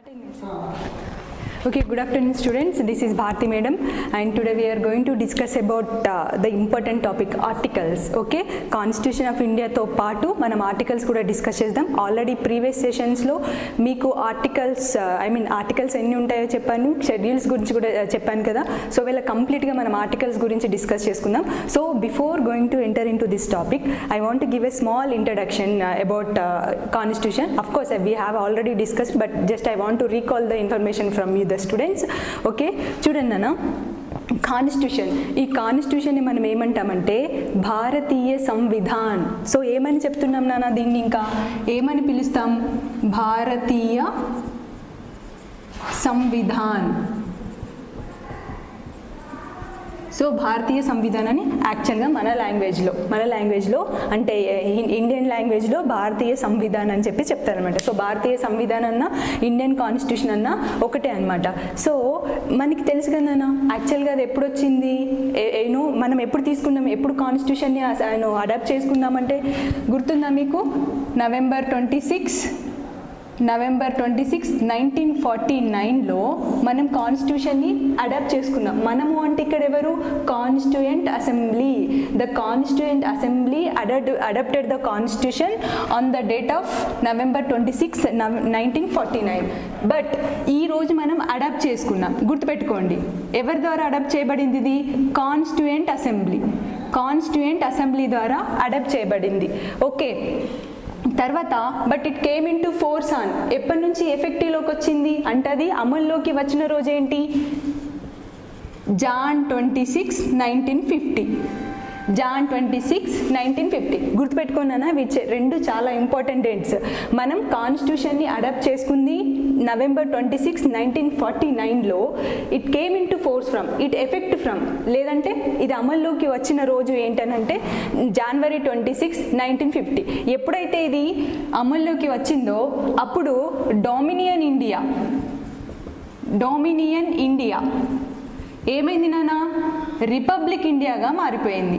Starting. Okay, good afternoon students, this is Bharti madam and today we are going to discuss about the important topic articles. Okay, Constitution of India తో పాటు మనం articles కూడా discuss చేద్దాం. Already previous సెషన్స్లో మీకు articles ఎన్ని ఉంటాయో చెప్పాను, schedules గురించి కూడా చెప్పాను కదా. సో వీళ్ళ కంప్లీట్గా మనం ఆర్టికల్స్ గురించి డిస్కస్ చేసుకుందాం. So before going to enter in to this topic I want to give a small introduction about constitution. Of course we have already discussed but just I want to recall the information from you the students. Okay, చూడండి అన్న, constitution, ఈ కాన్స్టిట్యూషన్ని మనం ఏమంటామంటే భారతీయ Samvidhan. So ఏమని చెప్తున్నాం నాన్న, దీన్ని ఇంకా ఏమని పిలుస్తాం? భారతీయ సంవిధాన్. సో భారతీయ సంవిధానాన్ని యాక్చువల్గా మన లాంగ్వేజ్లో అంటే ఇండియన్ లాంగ్వేజ్లో భారతీయ సంవిధానం అని చెప్పి చెప్తారనమాట. సో భారతీయ సంవిధానం అన్న ఇండియన్ కాన్స్టిట్యూషన్ అన్న ఒకటే అనమాట. సో మనకి తెలుసు కదా యాక్చువల్గా అది ఎప్పుడు వచ్చింది, మనం ఎప్పుడు తీసుకున్నాం, ఎప్పుడు కాన్స్టిట్యూషన్ని అడాప్ట్ చేసుకున్నామంటే గుర్తుందా మీకు? నవంబర్ 26, 1949లో మనం కాన్స్టిట్యూషన్ని అడాప్ట్ చేసుకున్నాం. మనము అంటే ఇక్కడ ఎవరు? Constituent assembly. The constituent assembly adopted the constitution on the date of November 26, 1949. But ఈరోజు మనం అడాప్ట్ చేసుకున్నాం. గుర్తుపెట్టుకోండి, ఎవరి ద్వారా అడాప్ట్ చేయబడింది ఇది? కాన్స్టిట్యూయెంట్ అసెంబ్లీ ద్వారా అడాప్ట్ చేయబడింది. ఓకే, తర్వాత but it came into force on, ఎప్పటి నుంచి ఎఫెక్టివ్లోకి వచ్చింది అంటే అది అమల్లోకి వచ్చిన రోజు ఏంటి? Jan 26, 1950. Jan 26, 1950. గుర్తుపెట్టుకున్నానా? రెండు చాలా ఇంపార్టెంట్ డేట్స్. మనం కాన్స్టిట్యూషన్ని అడాప్ట్ చేసుకుంది November 26, 1949లో. It came into force from, it effect from, లేదంటే ఇది అమల్లోకి వచ్చిన రోజు ఏంటనంటే January 26, 1950. ఎప్పుడైతే ఇది అమల్లోకి వచ్చిందో అప్పుడు డొమినియన్ ఇండియా ఏమైంది నాన్న? రిపబ్లిక్ ఇండియాగా మారిపోయింది.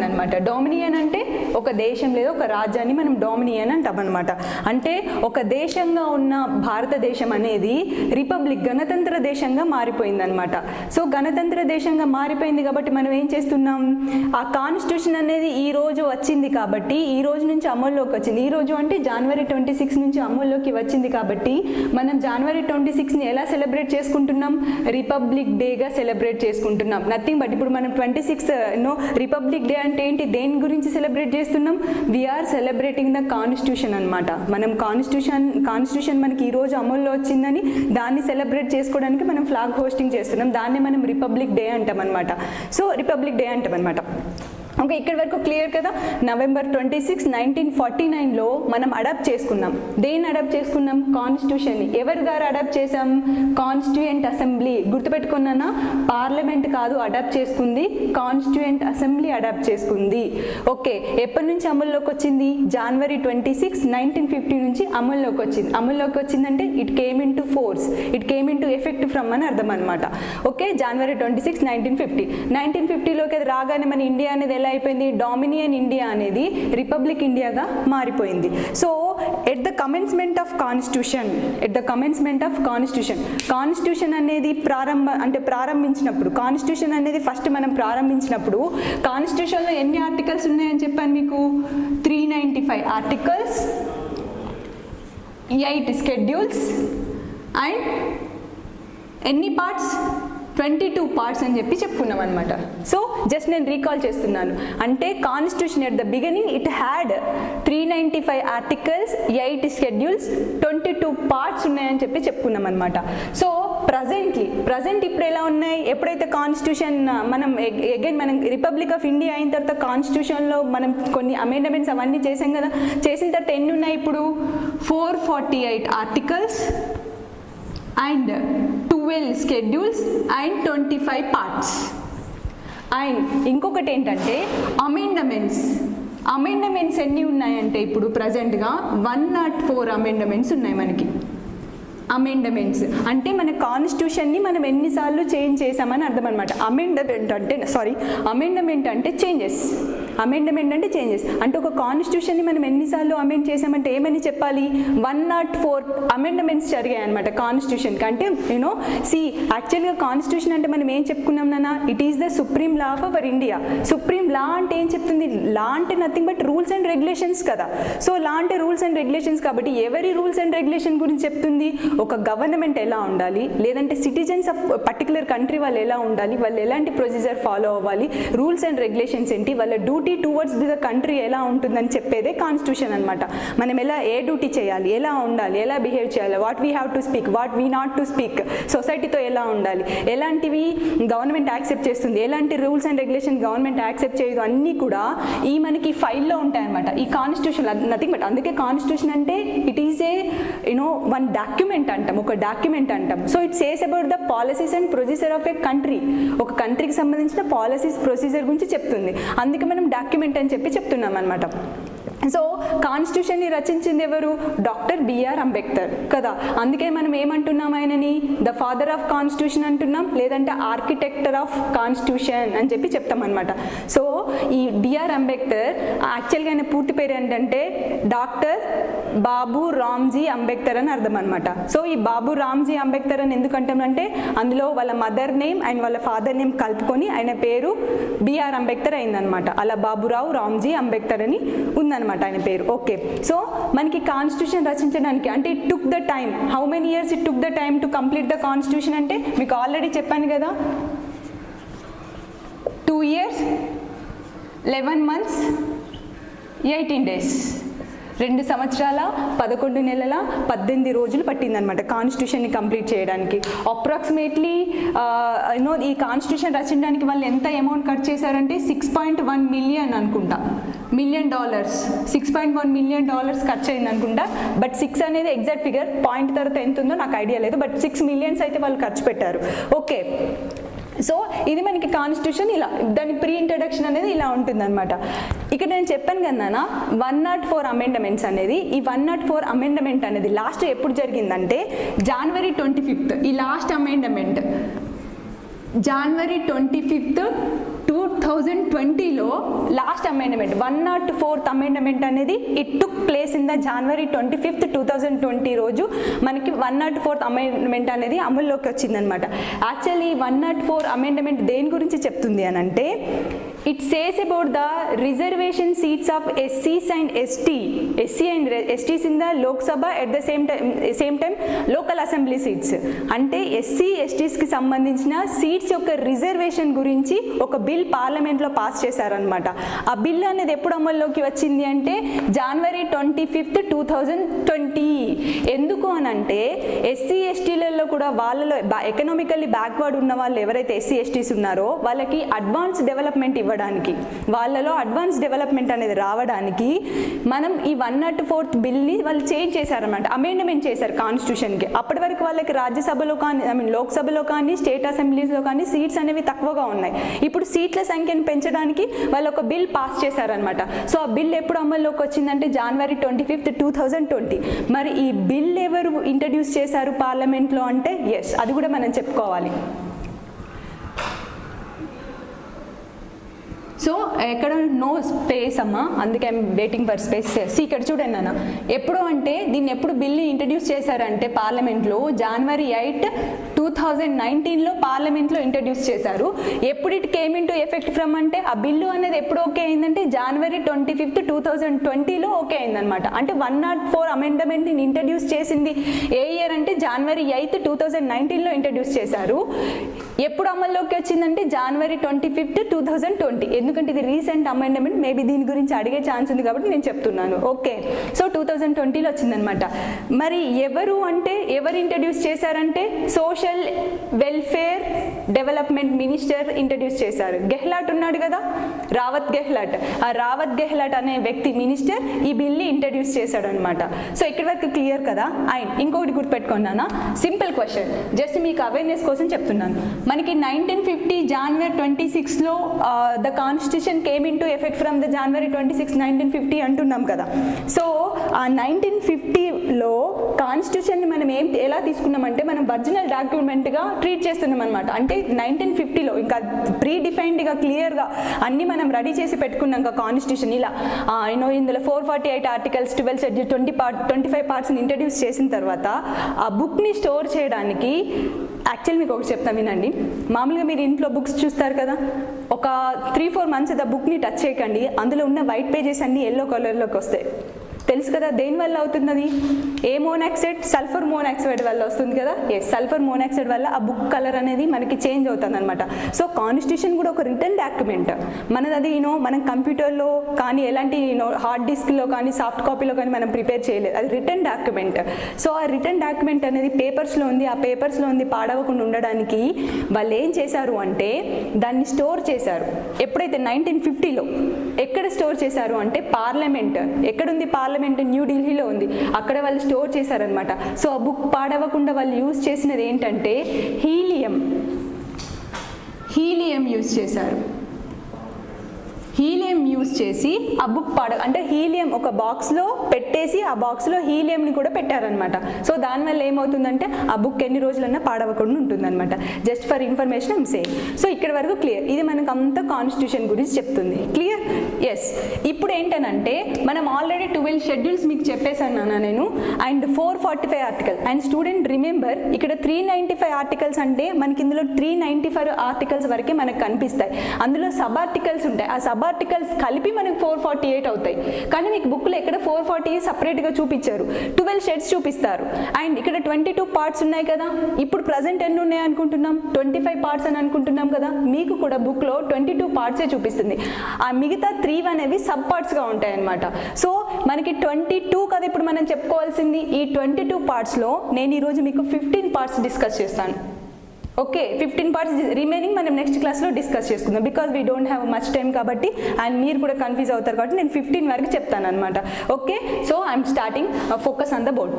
అనమాట. డొమినియన్ అంటే ఒక దేశం లేదా ఒక రాజ్యాన్ని మనం డొమినియన్ అంటాం అనమాట. అంటే ఒక దేశంగా ఉన్న భారతదేశం అనేది రిపబ్లిక్, గణతంత్ర దేశంగా మారిపోయింది అనమాట. సో గణతంత్ర దేశంగా మారిపోయింది కాబట్టి మనం ఏం చేస్తున్నాం? ఆ కాన్స్టిట్యూషన్ అనేది ఈ రోజు వచ్చింది కాబట్టి ఈ రోజు నుంచి అమల్లోకి వచ్చింది. ఈ రోజు అంటే January 26 నుంచి అమల్లోకి వచ్చింది కాబట్టి మనం January 26ని ఎలా సెలబ్రేట్ చేసుకుంటున్నాం? రిపబ్లిక్ డేగా సెలబ్రేట్ చేసుకుంటున్నాం. నథింగ్ బట్ ఇప్పుడు మనం 26 రిపబ్లిక్ డే అంటే ఏంటి, దేని గురించి సెలబ్రేట్ చేస్తున్నాం? వీఆర్ సెలబ్రేటింగ్ ద కాన్స్టిట్యూషన్ అనమాట. మనం కాన్స్టిట్యూషన్ మనకి ఈ రోజు అమల్లో వచ్చిందని దాన్ని సెలబ్రేట్ చేసుకోవడానికి మనం ఫ్లాగ్ హోస్టింగ్ చేస్తున్నాం. దాన్ని మనం రిపబ్లిక్ డే అంటాం అనమాట. సో రిపబ్లిక్ డే అంటాం అనమాట. ఓకే, ఇక్కడి వరకు క్లియర్ కదా? November 26, 1949లో మనం అడాప్ట్ చేసుకున్నాం. దేన్ని అడాప్ట్ చేసుకున్నాం? కాన్స్టిట్యూషన్ని. ఎవరి ద్వారా అడాప్ట్ చేసాం? Constituent assembly. గుర్తుపెట్టుకున్నానా? పార్లమెంట్ కాదు అడాప్ట్ చేసుకుంది, కాన్స్టిట్యూయెంట్ అసెంబ్లీ అడాప్ట్ చేసుకుంది. ఓకే, ఎప్పటి నుంచి అమల్లోకి వచ్చింది? January 26, 1950 నుంచి అమల్లోకి వచ్చిందంటే it came into force, it came into effect from అని అర్థం అనమాట. ఓకే, January 26, 1950లోకి అది రాగానే మన ఇండియా అనేది ఎలా అయిపోయింది? డొమినియన్ ఇండియా అనేది రిపబ్లిక్ ఇండియాగా మారిపోయింది. So at the commencement of constitution అనేది కాన్స్టిట్యూషన్ అనేది ఫస్ట్ మనం ప్రారంభించినప్పుడు కాన్స్టిట్యూషన్లో ఎన్ని ఆర్టికల్స్ ఉన్నాయని చెప్పాను మీకు? 395 ఆర్టికల్స్, 8 షెడ్యూల్స్ అండ్ ఎన్ని పార్ట్స్? 22 పార్ట్స్ అని చెప్పి చెప్పుకున్నాం అనమాట. సో జస్ట్ నేను రీకాల్ చేస్తున్నాను. అంటే constitution at the beginning it had 395 articles, 8 schedules, 22 parts ఉన్నాయని చెప్పి చెప్పుకున్నాం అనమాట. సో ప్రజెంట్ ఇప్పుడు ఎలా ఉన్నాయి? ఎప్పుడైతే కాన్స్టిట్యూషన్ మనం రిపబ్లిక్ ఆఫ్ ఇండియా అయిన తర్వాత కాన్స్టిట్యూషన్లో మనం కొన్ని అమెండ్మెంట్స్ అవన్నీ చేసాం కదా. చేసిన తర్వాత ఎన్ని ఉన్నాయి ఇప్పుడు? 448 articles and 12 schedules and 25 parts. And ఇంకొకటి ఏంటంటే అమెండ్మెంట్స్ ఎన్ని ఉన్నాయంటే ఇప్పుడు ప్రజెంట్గా 104 అమెండ్మెంట్స్ ఉన్నాయి మనకి. అమెండ్మెంట్స్ అంటే మన కాన్స్టిట్యూషన్ని మనం ఎన్నిసార్లు చేంజ్ చేసామని అర్థం అనమాట. అమెండ్మెంట్ అంటే చేంజెస్. అమెండ్మెంట్ అంటే చేంజెస్. అంటే ఒక కాన్స్టిట్యూషన్ని మనం ఎన్నిసార్లు అమెండ్ చేసామంటే ఏమని చెప్పాలి, 104 అమెండ్మెంట్స్ జరిగాయి అనమాట కాన్స్టిట్యూషన్కి. అంటే యూనో యాక్చువల్గా కాన్స్టిట్యూషన్ అంటే మనం ఏం చెప్పుకున్నాం నాన్న, it is the supreme law of our India. Supreme లా అంటే ఏం చెప్తుంది, లా అంటే nothing but rules and regulations కదా. సో లా అంటే రూల్స్ అండ్ రెగ్యులేషన్స్ కాబట్టి ఎవరి రూల్స్ అండ్ రెగ్యులేషన్ గురించి చెప్తుంది, ఒక గవర్నమెంట్ ఎలా ఉండాలి, లేదంటే సిటిజన్స్ ఆఫ్ పర్టికులర్ కంట్రీ వాళ్ళు ఎలా ఉండాలి, వాళ్ళు ఎలాంటి ప్రొసీజర్ ఫాలో అవ్వాలి, రూల్స్ అండ్ రెగ్యులేషన్స్ ఏంటి, వాళ్ళ డ్యూటీ టువర్డ్స్ ద కంట్రీ ఎలా ఉంటుందని చెప్పేదే కాన్స్టిట్యూషన్ అనమాట. మనం ఏ డ్యూటీ చేయాలి, ఎలా ఉండాలి, ఎలా బిహేవ్ చేయాలి, what we have to speak, what we not to speak, సొసైటీతో ఎలా ఉండాలి, ఎలాంటివి గవర్నమెంట్ యాక్సెప్ట్ చేస్తుంది, ఎలాంటి rules and regulation government accept చేయదు, అన్నీ కూడా ఈ మనకి ఫైల్లో ఉంటాయన్నమాట ఈ కాన్స్టిట్యూషన్. నథింగ్ బట్ అందుకే కాన్స్టిట్యూషన్ అంటే it is a one document అంటాం, ఒక డాక్యుమెంట్ అంటాం. So it says about the policies and procedure of a country. ఒక కంట్రీకి సంబంధించిన పాలసీస్ ప్రొసీజర్ గురించి చెప్తుంది, అందుకే మనం డాక్యుమెంట్ అని చెప్పి చెప్తున్నాం అనమాట. సో కాన్స్టిట్యూషన్ని రచించింది ఎవరు, డాక్టర్ బిఆర్ అంబేద్కర్ కదా. అందుకే మనం ఏమంటున్నాం ఆయనని ద ఫాదర్ ఆఫ్ కాన్స్టిట్యూషన్ అంటున్నాం, లేదంటే ఆర్కిటెక్టర్ ఆఫ్ కాన్స్టిట్యూషన్ అని చెప్పి చెప్తాం అనమాట. సో ఈ బిఆర్ అంబేద్కర్ యాక్చువల్గా ఆయన పూర్తి పేరు ఏంటంటే డాక్టర్ బాబు రామ్జీ అంబేద్కర్ అని అర్థం అనమాట. సో ఈ బాబు రామ్జీ అంబేద్కర్ అని ఎందుకు అంటామంటే అందులో వాళ్ళ మదర్ నేమ్ అండ్ వాళ్ళ ఫాదర్ నేమ్ కలుపుకొని ఆయన పేరు బిఆర్ అంబేద్కర్ అయిందనమాట. అలా బాబురావు రామ్జీ అంబేద్కర్ అని ఉందన్నమాట ఆయన పేరు. ఓకే, సో మనకి కాన్స్టిట్యూషన్ రచించడానికి అంటే it took the time, how many years it took the time to complete the constitution అంటే మీకు ఆల్రెడీ చెప్పాను కదా, 2 years 11 months 18 days, 2 సంవత్సరాల 11 నెలల 18 రోజులు పట్టిందనమాట కాన్స్టిట్యూషన్ని కంప్లీట్ చేయడానికి. అప్రాక్సిమేట్లీ ఈ కాన్స్టిట్యూషన్ రచించడానికి వాళ్ళు ఎంత అమౌంట్ ఖర్చు చేశారంటే $6.1 million అనుకుంటా, $1,000,000 $6.1 million ఖర్చు అయింది అనుకుంటా. బట్ 6 అనేది ఎగ్జాక్ట్ ఫిగర్, పాయింట్ తర్వాత ఎంత ఉందో నాకు ఐడియా లేదు, బట్ 6 million అయితే వాళ్ళు ఖర్చు పెట్టారు. ఓకే, సో ఇది మనకి కాన్స్టిట్యూషన్ ఇలా, దాని ప్రీ ఇంట్రడక్షన్ అనేది ఇలా ఉంటుందన్నమాట. ఇక్కడ నేను చెప్పాను కదా 104 అమెండ్మెంట్స్ అనేది, ఈ 104 అమెండ్మెంట్ అనేది లాస్ట్ ఎప్పుడు జరిగిందంటే January 25th. ఈ లాస్ట్ అమెండ్మెంట్ January 25th 2020లో లాస్ట్ అమెండ్మెంట్ 104th అమెండ్మెంట్ అనేది it took place in the January 25th 2020 రోజు మనకి 104th అమెండ్మెంట్ అనేది అమల్లోకి వచ్చిందనమాట. యాక్చువల్లీ 104 అమెండ్మెంట్ దేని గురించి చెప్తుంది అని అంటే it says about the reservation seats of SCs and SC and STs in the Lok Sabha at the same time local assembly seats. అంటే SC STsకి సంబంధించిన సీట్స్ యొక్క రిజర్వేషన్ గురించి ఒక బిల్ పార్లమెంట్లో పాస్ చేశారనమాట. ఆ బిల్ అనేది ఎప్పుడు అమల్లోకి వచ్చింది అంటే January 25th 2020. ఎందుకు అనంటే SC STలలో కూడా వాళ్ళలో ఎకనామికల్లీ బ్యాక్వర్డ్ ఉన్న వాళ్ళు ఎవరైతే SC STs ఉన్నారో వాళ్ళకి అడ్వాన్స్ డెవలప్మెంట్ ఇవ్వడానికి, వాళ్ళలో అడ్వాన్స్ డెవలప్మెంట్ అనేది రావడానికి మనం ఈ 104th బిల్ని వాళ్ళు చేంజ్ చేశారనమాట, అమెండ్మెంట్ చేశారు కాన్స్టిట్యూషన్కి. అప్పటి వరకు వాళ్ళకి రాజ్యసభలో కానీ లోక్సభలో కానీ స్టేట్ అసెంబ్లీస్లో కానీ సీట్స్ అనేవి తక్కువగా ఉన్నాయి. ఇప్పుడు సీట్ల సంఖ్యను పెంచడానికి వాళ్ళు ఒక బిల్ పాస్ చేశారనమాట. సో ఆ బిల్ ఎప్పుడు అమల్లోకి వచ్చిందంటే January 25th 2020. మరి ఈ బిల్ ఎవరు ఇంట్రడ్యూస్ చేశారు పార్లమెంట్లో అంటే ఎస్, అది కూడా మనం చెప్పుకోవాలి. సో ఎక్కడ నో స్పేస్ అమ్మా, అందుకే ఐమ్ వెయిటింగ్ ఫర్ స్పేస్. ఇక్కడ చూడండి అన్న, ఎప్పుడు అంటే దీన్ని ఎప్పుడు బిల్ని ఇంట్రడ్యూస్ చేశారంటే పార్లమెంట్లో January 8, 2019లో పార్లమెంట్లో ఇంట్రడ్యూస్ చేశారు. ఎప్పుడు it came into effect from అంటే ఆ బిల్లు అనేది ఎప్పుడు ఓకే అయిందంటే January 25th 2020లో ఓకే అయిందనమాట. అంటే 104 అమెండ్మెంట్ని ఇంట్రడ్యూస్ చేసింది ఏ ఇయర్ అంటే January 8, 2019లో ఇంట్రడ్యూస్ చేశారు. ఎప్పుడు అమల్లోకి వచ్చిందంటే January 25th 2020. ఎందుకంటే ఇది రీసెంట్ అమెండ్మెంట్, మేబీ దీని గురించి అడిగే ఛాన్స్ ఉంది కాబట్టి నేను చెప్తున్నాను. ఓకే, సో 2020లో వచ్చిందనమాట. మరి ఎవరు అంటే ఎవరు ఇంట్రడ్యూస్ చేశారంటే social welfare development minister introduce చేశారు. గెహ్లాట్ ఉన్నాడు కదా, రావత్ గెహ్లాట్. ఆ రావత్ గెహ్లాట్ అనే వ్యక్తి మినిస్టర్ ఈ బిల్ని ఇంట్రడ్యూస్ చేశాడు అనమాట. సో ఇక్కడి వరకు క్లియర్ కదా. అండ్ ఇంకొకటి గుర్తుపెట్టుకున్నానా, సింపుల్ క్వశ్చన్, జస్ట్ మీకు అవేర్నెస్ కోసం చెప్తున్నాను. మనకి 1950 January 26లో the constitution constitution came into effect from the January 26, 1950 అంటున్నాం కదా. సో ఆ 1950లో కాన్స్టిట్యూషన్ని మనం ఎలా తీసుకున్నామంటే మనం ఒరిజినల్ డాక్యుమెంట్గా ట్రీట్ చేస్తున్నాం అనమాట. అంటే 1950లో ఇంకా ప్రీ డిఫైన్డ్గా క్లియర్గా అన్ని మనం రెడీ చేసి పెట్టుకున్నాక కాన్స్టిట్యూషన్ ఇలా ఇందులో 448 ఆర్టికల్స్, 12 షెడ్యూల్, 25 పార్ట్స్ని ఇంట్రడ్యూస్ చేసిన తర్వాత ఆ బుక్ని స్టోర్ చేయడానికి యాక్చువల్ మీకు ఒకటి చెప్తాను వినండి. మామూలుగా మీరు ఇంట్లో బుక్స్ చూస్తారు కదా, ఒక 3-4 మంత్స్ ఆ బుక్ని టచ్ చేయకండి, అందులో ఉన్న వైట్ పేజెస్ అన్నీ ఎల్లో కలర్లోకి వస్తాయి. తెలుసు కదా దేని వల్ల అవుతున్నది? ఏ మోనాక్సైడ్, సల్ఫర్ మోనాక్సైడ్ వల్ల వస్తుంది కదా. సల్ఫర్ మోనాక్సైడ్ వల్ల ఆ బుక్ కలర్ అనేది మనకి చేంజ్ అవుతుంది అనమాట. సో కాన్స్టిట్యూషన్ కూడా ఒక రిటర్న్ డాక్యుమెంట్. మనది అది మనం కంప్యూటర్లో కానీ ఎలాంటి హార్డ్ డిస్క్లో కానీ సాఫ్ట్ కాపీలో కానీ మనం ప్రిపేర్ చేయలేదు, అది రిటర్న్ డాక్యుమెంట్. సో ఆ రిటర్న్ డాక్యుమెంట్ అనేది పేపర్స్లో ఉంది. ఆ పేపర్స్లో ఉంది పాడవకుండా ఉండడానికి వాళ్ళు ఏం చేశారు అంటే దాన్ని స్టోర్ చేశారు. ఎప్పుడైతే 1950లో ఎక్కడ స్టోర్ చేశారు అంటే పార్లమెంట్. ఎక్కడుంది పార్లమెంట్? న్యూఢిల్లీలో ఉంది. అక్కడ వాళ్ళు స్టోర్ చేశారనమాట. సో ఆ బుక్ పాడవకుండా వాళ్ళు యూజ్ చేసినది ఏంటంటే హీలియం యూజ్ చేశారు. హీలియం యూజ్ చేసి ఆ బుక్ అంటే హీలియం ఒక బాక్స్లో పెట్టేసి ఆ బాక్స్లో హీలియంని కూడా పెట్టారనమాట. సో దానివల్ల ఏమవుతుందంటే ఆ బుక్ ఎన్ని రోజులన్నా పాడవకుండా ఉంటుందన్నమాట. Just for information I'm saying. So ఇక్కడ వరకు క్లియర్. ఇది మనకు అంతా కాన్స్టిట్యూషన్ గురించి చెప్తుంది. క్లియర్? ఎస్. ఇప్పుడు ఏంటనంటే మనం ఆల్రెడీ 12 షెడ్యూల్స్ మీకు చెప్పేసాను నేను, and 445 article. And student remember ఇక్కడ 395 ఆర్టికల్స్ అంటే మనకి ఇందులో 395 ఆర్టికల్స్ వరకే మనకు కనిపిస్తాయి. అందులో సబ్ ఆర్టికల్స్ ఉంటాయి. ఆ సబ్ ఆర్టికల్స్ కలిపి మనకు 448 అవుతాయి. కానీ మీకు బుక్లో ఎక్కడ 440 సపరేట్గా చూపించారు, 12 షెడ్స్ చూపిస్తారు. అండ్ ఇక్కడ 22 పార్ట్స్ ఉన్నాయి కదా. ఇప్పుడు ప్రజెంట్ ఎన్ని ఉన్నాయి అనుకుంటున్నాం? 25 పార్ట్స్ అని అనుకుంటున్నాం కదా. మీకు కూడా బుక్లో 22 పార్ట్సే చూపిస్తుంది. ఆ మిగతా 3 అనేవి సబ్ పార్ట్స్గా ఉంటాయి అన్నమాట. సో మనకి 22 కదా ఇప్పుడు మనం చెప్పుకోవాల్సింది. ఈ 22 పార్ట్స్లో నేను ఈరోజు మీకు 15 పార్ట్స్ డిస్కస్ చేస్తాను. ఓకే, 15 పార్ట్స్ రిమైనింగ్ మనం నెక్స్ట్ క్లాస్లో డిస్కస్ చేసుకుందాం. Because we don't have much time కాబట్టి, అండ్ మీరు కూడా కన్ఫ్యూజ్ అవుతారు కాబట్టి నేను 15 వరకు చెప్తాను అనమాట. Okay, so I'm starting focus on the board.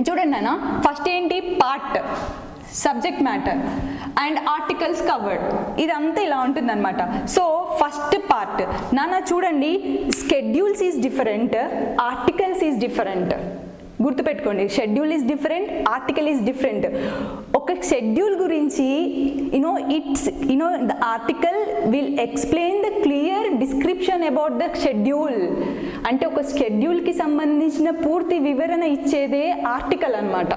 చూడండి నాన్న, ఫస్ట్ ఏంటి? Part, subject matter and articles covered. ఇదంతా ఇలా ఉంటుంది అనమాట. సో ఫస్ట్ పార్ట్ నాన్న చూడండి, schedules is different, articles is different. గుర్తుపెట్టుకోండి, schedule is different, article is different. ఒక షెడ్యూల్ గురించి the article will explain the clear description about the schedule. అంటే ఒక షెడ్యూల్కి సంబంధించిన పూర్తి వివరణ ఇచ్చేదే ఆర్టికల్ అన్నమాట.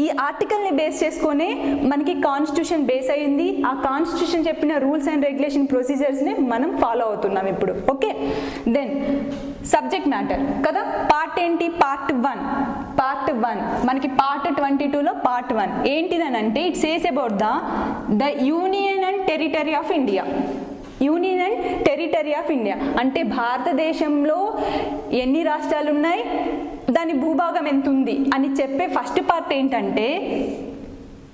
ఈ ఆర్టికల్ని బేస్ చేసుకొని మనకి కాన్స్టిట్యూషన్ బేస్ అయ్యింది. ఆ కాన్స్టిట్యూషన్ చెప్పిన రూల్స్ అండ్ రెగ్యులేషన్ ప్రొసీజర్స్ని మనం ఫాలో అవుతున్నాం ఇప్పుడు. ఓకే, దెన్ సబ్జెక్ట్ మ్యాటర్ కదా. పార్ట్ ఏంటి? పార్ట్ 1 మనకి పార్ట్ 22లో పార్ట్ 1 ఏంటిదనంటే it says about the union and territory of India. Union and territory of India అంటే భారతదేశంలో ఎన్ని రాష్ట్రాలు ఉన్నాయి, దాని భూభాగం ఎంత ఉంది అని చెప్పే ఫస్ట్ పార్ట్ ఏంటంటే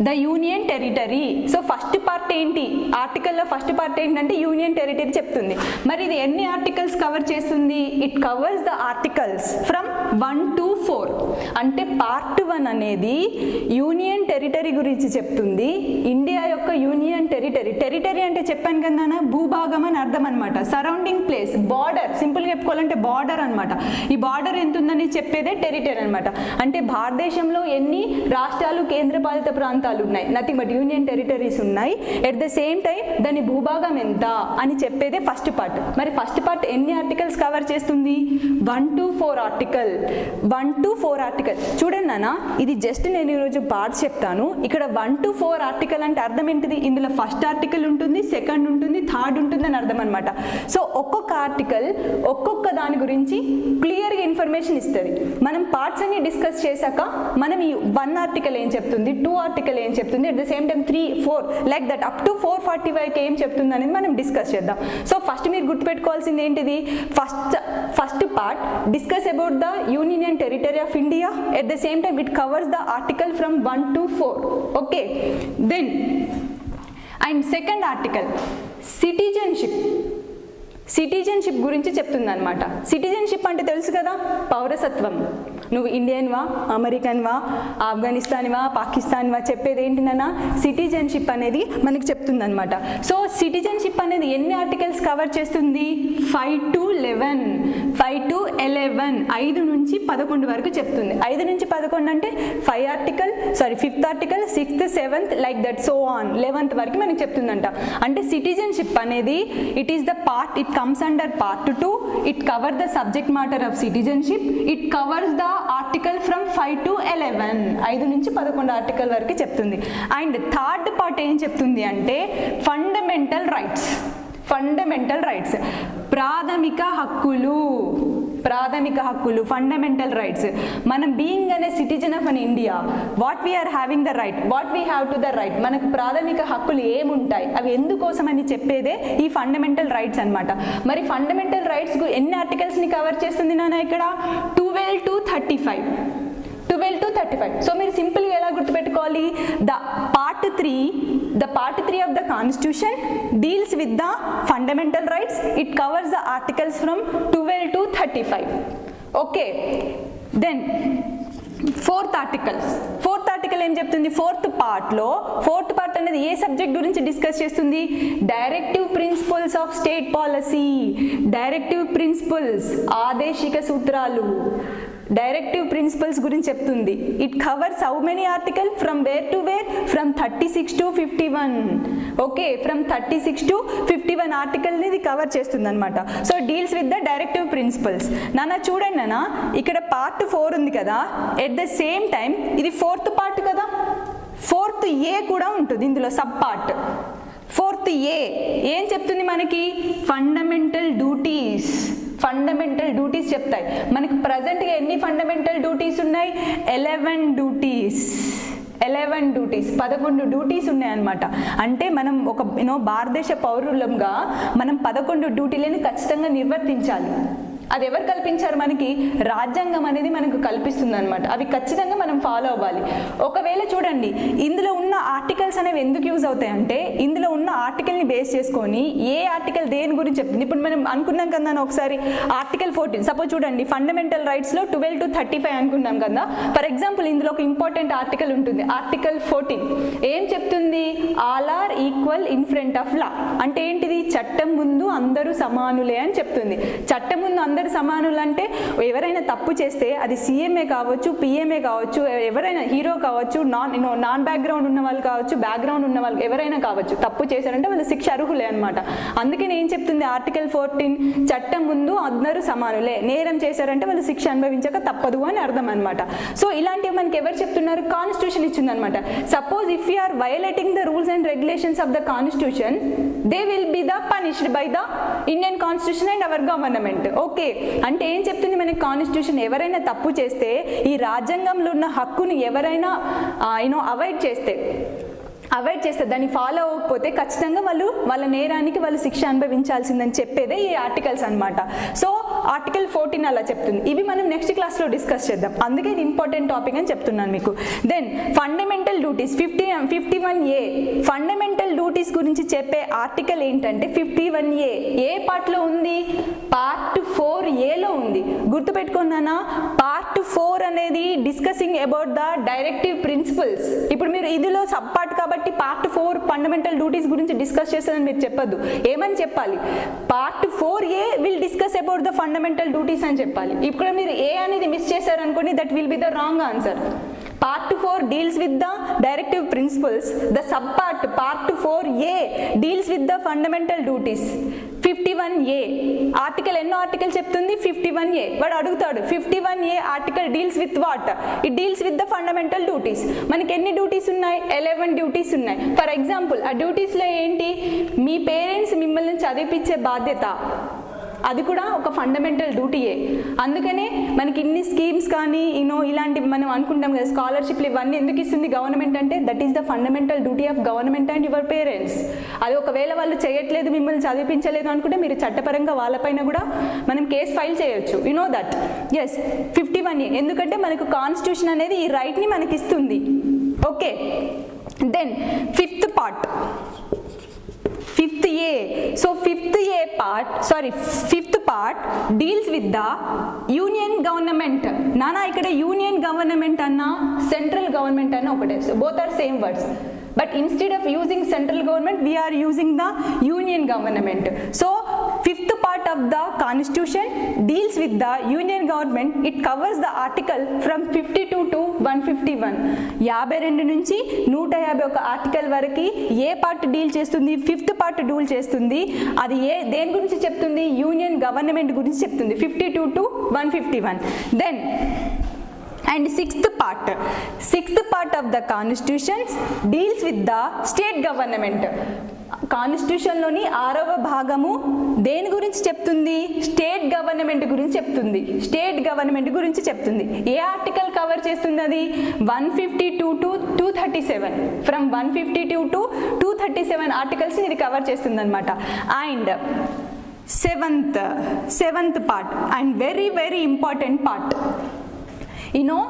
the union territory. So first part ఏంటి? ఆర్టికల్లో ఫస్ట్ పార్ట్ ఏంటంటే యూనియన్ టెరిటరీ చెప్తుంది. మరి ఇది ఎన్ని ఆర్టికల్స్ కవర్ చేస్తుంది? It covers the articles from 1 to 4. అంటే పార్ట్ 1 అనేది యూనియన్ టెరిటరీ గురించి చెప్తుంది. ఇండియా యొక్క యూనియన్ టెరిటరీ అంటే చెప్పాను కదా భూభాగం అని అర్థం అనమాట. సరౌండింగ్ ప్లేస్, బార్డర్, సింపుల్గా చెప్పుకోవాలంటే బార్డర్ అనమాట. ఈ బార్డర్ ఎంత ఉందని చెప్పేదే టెరిటరీ అనమాట. అంటే భారతదేశంలో ఎన్ని రాష్ట్రాలు, కేంద్రపాలిత ప్రాంతాలు ఉన్నాయి, నథింగ్ బట్ యూనియన్ టెరిటరీస్ ఉన్నాయి. ఎట్ ద సేమ్ టైం దాని భూభాగం ఎంత అని చెప్పేదే ఫస్ట్ పార్ట్. మరి ఫస్ట్ పార్ట్ ఎన్ని ఆర్టికల్స్ కవర్ చేస్తుంది? 1 to 4 ఆర్టికల్. 1 to 4 article. చూడండి నాన్న, ఇది జస్ట్ నేను ఈరోజు పార్ట్స్ చెప్తాను. ఇక్కడ 1 to 4 ఆర్టికల్ అంటే అర్థం ఏంటిది? ఇందులో ఫస్ట్ ఆర్టికల్ ఉంటుంది, సెకండ్ ఉంటుంది, థర్డ్ ఉంటుంది అని అర్థం అనమాట. సో ఒక్కొక్క ఆర్టికల్ ఒక్కొక్క దాని గురించి క్లియర్గా ఇన్ఫర్మేషన్ ఇస్తుంది. మనం పార్ట్స్ అన్ని డిస్కస్ చేశాక మనం ఈ 1 ఆర్టికల్ ఏం చెప్తుంది, 2 ఆర్టికల్ ఏం చెప్తుంది, at the same time 3, 4 like that up to 445 ఏం చెప్తుంది అనేది మనం డిస్కస్ చేద్దాం. సో ఫస్ట్ మీరు గుర్తుపెట్టుకోవాల్సింది ఏంటిది? First part discuss about the union and territory of India. At the same time it covers the article from 1 to 4. Okay, then and second article citizenship. Citizenship గురించి చెప్తుంది అనమాట. సిటిజన్షిప్ అంటే తెలుసు కదా, పౌరసత్వం. నువ్వు ఇండియన్వా, అమెరికన్వా, ఆఫ్ఘనిస్తాన్వా, పాకిస్తాన్వా, చెప్పేది ఏంటినన్నా సిటిజన్షిప్ అనేది మనకు చెప్తుంది అనమాట. సో సిటిజన్షిప్ అనేది ఎన్ని ఆర్టికల్స్ కవర్ చేస్తుంది? 5 to 11, 5 to 11, 5 నుంచి 11 వరకు చెప్తుంది. 5 నుంచి 11 అంటే 5th article, 5th article, 6th, 7th, like that so on 11th వరకు మనకి చెప్తుందంట. అంటే సిటిజన్షిప్ అనేది it is the part, it comes under part 2, it cover the subject matter of citizenship, it covers the article from 5 to 11, 5 నుంచి 11 article వరకు చెప్తుంది. And third part ఏం చెప్తుంది అంటే ఫండమెంటల్ రైట్స్. ఫండమెంటల్ రైట్స్, ప్రాథమిక హక్కులు, ప్రాథమిక హక్కులు, ఫండమెంటల్ రైట్స్. మనం బీయింగ్ అనే citizen of an India, what we are having the right, what we have to the right, మనకు ప్రాథమిక హక్కులు ఏముంటాయి, అవి ఎందుకోసం అని చెప్పేదే ఈ ఫండమెంటల్ రైట్స్ అనమాట. మరి ఫండమెంటల్ రైట్స్ ఎన్ని ఆర్టికల్స్ని కవర్ చేస్తుంది నాన్న ఇక్కడ? 12 to 35, 12 to 35. సో మీరు సింపుల్గా ఎలా గుర్తుపెట్టుకోవాలి? The part 3 of the constitution deals with the fundamental rights, it covers the articles from 12 to 35. Okay, then fourth article ఏం చెప్తుంది? ఫోర్త్ పార్ట్ అనేది ఏ సబ్జెక్ట్ గురించి డిస్కస్ చేస్తుంది? Directive principles of state policy. Directive principles, ఆదేశిక సూత్రాలు, directive principles గురించి చెప్తుంది. It covers how many article? From where to where? From 36 to 51. Okay, from 36 to 51 ఆర్టికల్ని ఇది కవర్ చేస్తుంది అనమాట. So deals with the directive principles. నాన్న చూడండి నాన్న, ఇక్కడ పార్ట్ 4 ఉంది కదా, ఎట్ ద సేమ్ టైం ఇది 4th పార్ట్ కదా, 4th ఏ కూడా ఉంటుంది ఇందులో, సబ్ పార్ట్. 4th ఏ ఏం చెప్తుంది మనకి? Fundamental duties. ఫండమెంటల్ డ్యూటీస్ చెప్తాయి. మనకి ప్రజెంట్గా ఎన్ని ఫండమెంటల్ డ్యూటీస్ ఉన్నాయి? 11 డ్యూటీస్. 11 డ్యూటీస్ ఉన్నాయన్నమాట. అంటే మనం ఒక భారతదేశ పౌరులంగా మనం 11 డ్యూటీలను ఖచ్చితంగా నిర్వర్తించాలి. అది ఎవరు కల్పించారు మనకి? రాజ్యాంగం అనేది మనకు కల్పిస్తుంది అనమాట. అవి ఖచ్చితంగా మనం ఫాలో అవ్వాలి. ఒకవేళ చూడండి, ఇందులో ఉన్న ఆర్టికల్స్ అనేవి ఎందుకు యూజ్ అవుతాయంటే, ఇందులో ఉన్న ఆర్టికల్ని బేస్ చేసుకొని ఏ ఆర్టికల్ దేని గురించి చెప్తుంది. ఇప్పుడు మనం అనుకున్నాం కదా ఒకసారి, ఆర్టికల్ 14 సపోజ్ చూడండి, ఫండమెంటల్ రైట్స్లో 12 to 35 అనుకున్నాం కదా. ఫర్ ఎగ్జాంపుల్ ఇందులో ఒక ఇంపార్టెంట్ ఆర్టికల్ ఉంటుంది, ఆర్టికల్ 14. ఏం చెప్తుంది? All are equal in front of law. అంటే ఏంటిది? చట్టం ముందు అందరూ సమానులే అని చెప్తుంది. చట్టం ముందు అందరూ సమానులు అంటే ఎవరైనా తప్పు చేస్తే అది సీఎంఏ కావచ్చు, పిఎంఏ కావచ్చు, ఎవరైనా హీరో కావచ్చు, నాన్ బ్యాక్గ్రౌండ్ ఉన్న వాళ్ళు కావచ్చు, బ్యాక్గ్రౌండ్ ఉన్న వాళ్ళు ఎవరైనా కావచ్చు, తప్పు చేశారంటే వాళ్ళు శిక్ష అర్హులే అనమాట. అందుకని ఏం చెప్తుంది ఆర్టికల్ 14? చట్టం ముందు అందరూ సమానులే, నేరం చేశారంటే వాళ్ళు శిక్ష అనుభవించక తప్పదు అని అర్థం అనమాట. సో ఇలాంటివి మనకి ఎవరు చెప్తున్నారు? కాన్స్టిట్యూషన్ ఇచ్చింది అనమాట. Suppose if you are violating the rules and regulations of the constitution, they will be the punished by the Indian constitution and our government. Okay, అంటే ఏం చెప్తుంది మనకి కాన్స్టిట్యూషన్? ఎవరైనా తప్పు చేస్తే, ఈ రాజ్యాంగంలో ఉన్న హక్కుని ఎవరైనా అవాయిడ్ చేస్తే, దాన్ని ఫాలో అవ్వకపోతే ఖచ్చితంగా వాళ్ళ నేరానికి వాళ్ళు శిక్ష అనుభవించాల్సిందని చెప్పేదే ఈ ఆర్టికల్స్ అనమాట. సో ఆర్టికల్ 14 అలా చెప్తుంది. ఇవి మనం నెక్స్ట్ క్లాస్లో డిస్కస్ చేద్దాం, అందుకే ఇది ఇంపార్టెంట్ టాపిక్ అని చెప్తున్నాను మీకు. Then fundamental duties 51A. Fundamental duties గురించి చెప్పే ఆర్టికల్ ఏంటంటే 51A. ఏ పార్ట్లో ఉంది? పార్ట్ 4Aలో ఉంది. గుర్తుపెట్టుకున్నానా? పార్ట్ 4 అనేది discussing about the directive principles. ఇప్పుడు మీరు ఇదిలో సబ్ పార్ట్ కాబట్టి పార్ట్ 4 ఫండమెంటల్ డ్యూటీస్ గురించి డిస్కస్ చేస్తారని మీరు చెప్పొద్దు. ఏమని చెప్పాలి? Part 4A will discuss about the fundamental duties అని చెప్పాలి. ఇక్కడ మీరు ఏ అనేది మిస్ చేశారనుకోండి, that will be the wrong answer. Part 4 deals with the directive principles. The subpart Part 4A deals with the fundamental duties. 51A article ఎన్నో article చెప్తుంది? 51A. వాడు అడుగుతాడు 51A article deals with what? It deals with the fundamental duties. మనకి ఎన్ని duties ఉన్నాయి? 11 duties ఉన్నాయి. For example ఆ డ్యూటీస్లో ఏంటి? మీ పేరెంట్స్ మిమ్మల్ని చదివించే బాధ్యత, అది కూడా ఒక ఫండమెంటల్ డ్యూటీయే. అందుకనే మనకి ఇన్ని స్కీమ్స్ కానీ ఇలాంటివి మనం అనుకుంటాం కదా, స్కాలర్షిప్లు ఇవన్నీ ఎందుకు ఇస్తుంది గవర్నమెంట్ అంటే that is the fundamental duty of government and your parents. అది ఒకవేళ వాళ్ళు చేయట్లేదు, మిమ్మల్ని చదివించలేదు అనుకుంటే మీరు చట్టపరంగా వాళ్ళపైన కూడా మనం కేసు ఫైల్ చేయొచ్చు. You know that. Yes, 51A. ఎందుకంటే మనకు కాన్స్టిట్యూషన్ అనేది ఈ రైట్ని మనకి ఇస్తుంది. Okay, then fifth fifth A. So fifth part deals with the union government. నానా ఇక్కడ యూనియన్ గవర్నమెంట్ అన్నా సెంట్రల్ గవర్నమెంట్ అన్నా ఒకటే, both are same words. But instead of using central government, we are using the union government. So, fifth part of the constitution deals with the union government. It covers the article from 52 to 151. 52 నుంచి 151 article వరకు ఏ part deal చేస్తుంది? Fifth part deal చేస్తుంది. అది దేని గురించి చెప్తుంది? Union government గురించి చెప్తుంది. 52 to 151. Then and sixth part of the constitution deals with the state government. కాన్స్టిట్యూషన్లోని 6వ భాగము దేని గురించి చెప్తుంది? స్టేట్ గవర్నమెంట్ గురించి చెప్తుంది. స్టేట్ గవర్నమెంట్ గురించి చెప్తుంది. ఏ ఆర్టికల్ కవర్ చేస్తుంది? అది 152 to 237. ఫ్రమ్ 152 to 237 ఆర్టికల్స్ ఇది కవర్ చేస్తుంది అనమాట. And seventh part and very important part. You know,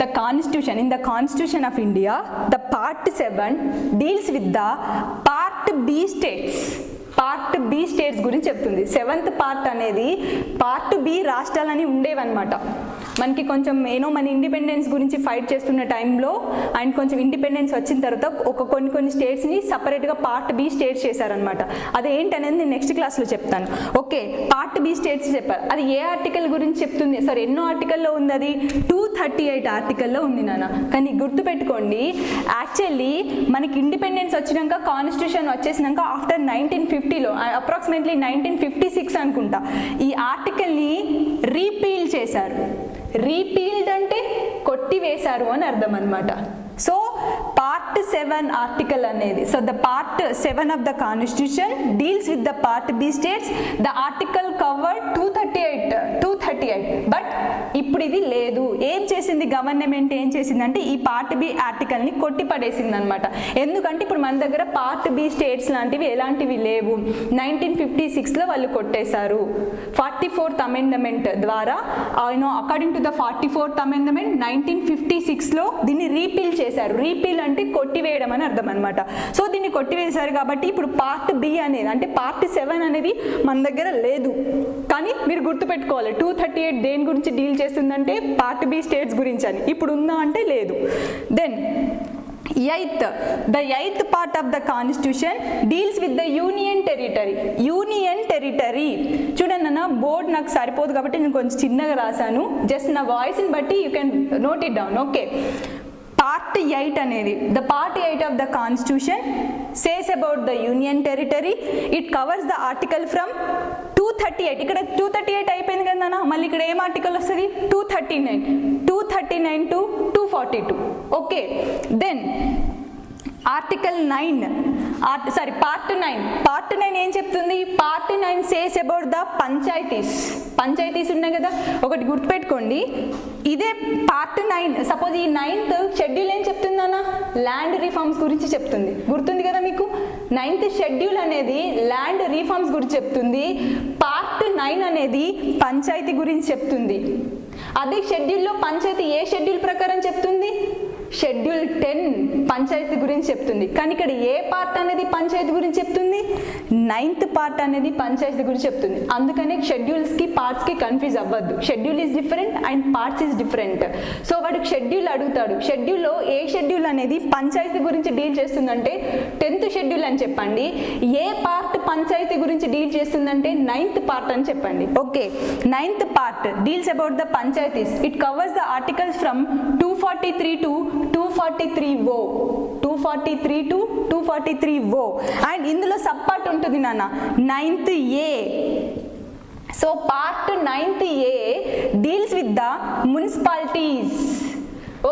the constitution, in the Constitution of India, the part 7 deals with the part B states. Part B states గురించి చెప్తుంది. 7th part అనేది part B రాష్ట్రాలని ఉండేవన్నమాట. మనకి కొంచెం మన independence గురించి fight చేస్తున్న టైంలో అండ్ కొంచెం ఇండిపెండెన్స్ వచ్చిన తర్వాత కొన్ని స్టేట్స్ని సపరేట్గా పార్ట్ బి స్టేట్స్ చేశారనమాట. అది ఏంటనేది నేను నెక్స్ట్ క్లాస్లో చెప్తాను. ఓకే, పార్ట్ బి స్టేట్స్ చెప్పారు. అది ఏ ఆర్టికల్ గురించి చెప్తుంది? సరే, ఎన్నో ఆర్టికల్లో ఉంది? అది 238 ఆర్టికల్లో ఉంది నాన్న. కానీ గుర్తుపెట్టుకోండి, యాక్చువల్లీ మనకి ఇండిపెండెన్స్ వచ్చినాక, కాన్స్టిట్యూషన్ వచ్చేసినాక ఆఫ్టర్ 1950లో అప్రాక్సిమేట్లీ 1956 అనుకుంటా, ఈ ఆర్టికల్ని రీపీల్ చేశారు. రీపీల్డ్ అంటే కొట్టివేశారు అని అర్థం అనమాట. సో పార్ట్ 7 ఆర్టికల్ అనేది, so the part 7 of the constitution deals with the part B states. The article covered 238. But ఇప్పుడు ఇది లేదు. ఏం చేసింది గవర్నమెంట్? ఏం చేసిందంటే ఈ పార్ట్ బి ఆర్టికల్ని కొట్టి పడేసింది అనమాట. ఎందుకంటే ఇప్పుడు మన దగ్గర పార్ట్ బి స్టేట్స్ లాంటివి ఎలాంటివి లేవు. 1956లో వాళ్ళు కొట్టేశారు. 44th అమెండ్మెంట్ ద్వారా, according to the 44th amendment 1956లో దీన్ని రీపీల్ చేశారు. రీపీల్ అంటే కొట్టివేయడం అని అర్థం అనమాట. సో దీన్ని కొట్టివేశారు కాబట్టి ఇప్పుడు పార్ట్ బి అనేది, అంటే పార్ట్ 7 అనేది మన దగ్గర లేదు. కానీ మీరు గుర్తుపెట్టుకోవాలి, 238 దేని గురించి డీల్ చేస్తుందంటే పార్ట్ బి స్టేట్స్ గురించి అని. ఇప్పుడు ఉందా అంటే లేదు. Then the eighth part of the constitution deals with the union territory. చూడండి అన్న, బోర్డ్ నాకు సరిపోదు కాబట్టి నేను కొంచెం చిన్నగా రాశాను. జస్ట్ నా వాయిస్ని బట్టి you can note it down. Okay, part 8 అనేది, the part 8 of the constitution says about the union territory. It covers the article from 238. ఇక్కడ 238 అయిపోయింది కదా, మళ్ళీ ఇక్కడ ఏం ఆర్టికల్ వస్తుంది? 239 to 242. Okay, then article 9, part 9 ఏం చెప్తుంది? Part 9 says about the panchayats ఉన్నాయి కదా. ఒకటి గుర్తుపెట్టుకోండి, ఇదే పార్ట్ 9. సపోజ్ ఈ 9th షెడ్యూల్ ఏం చెప్తుందన్నా? ల్యాండ్ రిఫార్మ్స్ గురించి చెప్తుంది. గుర్తుంది కదా మీకు? 9th షెడ్యూల్ అనేది ల్యాండ్ రిఫార్మ్స్ గురించి చెప్తుంది. పార్ట్ 9 అనేది పంచాయతీ గురించి చెప్తుంది. అదే షెడ్యూల్లో పంచాయతీ ఏ షెడ్యూల్ ప్రకారం చెప్తుంది? షెడ్యూల్ 10 పంచాయతీ గురించి చెప్తుంది. కానీ ఇక్కడ ఏ పార్ట్ అనేది పంచాయతీ గురించి చెప్తుంది? 9th పార్ట్ అనేది పంచాయతీ గురించి చెప్తుంది. అందుకనే షెడ్యూల్స్కి పార్ట్స్కి కన్ఫ్యూజ్ అవ్వద్దు. Schedule is different and parts is different. So వాడికి షెడ్యూల్ అడుగుతాడు, షెడ్యూల్లో ఏ షెడ్యూల్ అనేది పంచాయతీ గురించి డీల్ చేస్తుందంటే 10th షెడ్యూల్ అని చెప్పండి. ఏ పార్ట్ పంచాయతీ గురించి డీల్ చేస్తుందంటే 9th పార్ట్ అని చెప్పండి. Okay, 9th part deals about the panchayats. It covers the articles from 243 to 243O. 243 to 243O. And ఇందులో సబ్ పార్ట్ ఉంటుంది నాన్న, 9th A. So part 9th A deals with the municipalities.